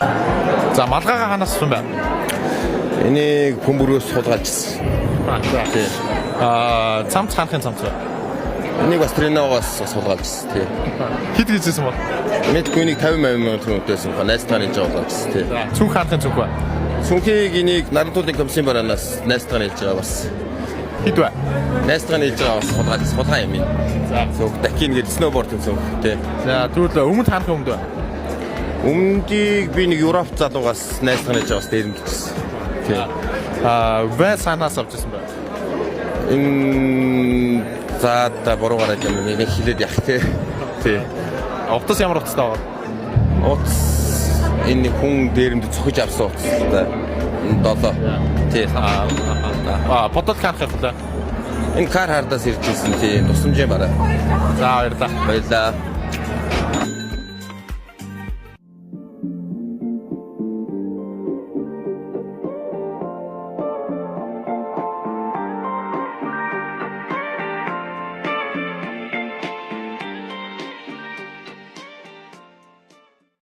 За малгайгаа ханаас авсан бэ? Энийг бөмбөрөөс суулгаажсэн. Тий. Цамц ханахын цамц вэ? Энийг бас треногоос суулгаажсэн. Тий. Хэд хийжсэн бол? Мэдгүй энийг 50 мянган төгрөгөөс найзтайны жаалгаажсэн. Тий. Цүнх ханахын цүнх вэ? Цүнхийг энийг Нарантуудын комиссын бараанаас найзтайны хэлж байгаа бас. Хэд вэ? Найзтайны хэлж байгаа бас суулгаажсан. Суулгаа юм. За. Цүнх дахин гэж сноубордын цүнх. Тий. За тэгвэл өмнөд ханах өмнөд вэ? Өмнөдийг би нэг Европ залуугаас найзтайны хэлж байгаас дээр нь гिचсэн. Тий. Вэ санаас авчихсан бэ? Энэ за та буруугаар юм нэг хилээд явах тий. Тий. Утас ямар утастай байгаа? Утас энэ хүн дээрэмд цохиж авсан утастай. 7. Тий. Бодол ханах вэ? Энэ кар хардаас ирж ирсэн тий. Тусламжийн бараа. За баярлалаа. Баярлалаа.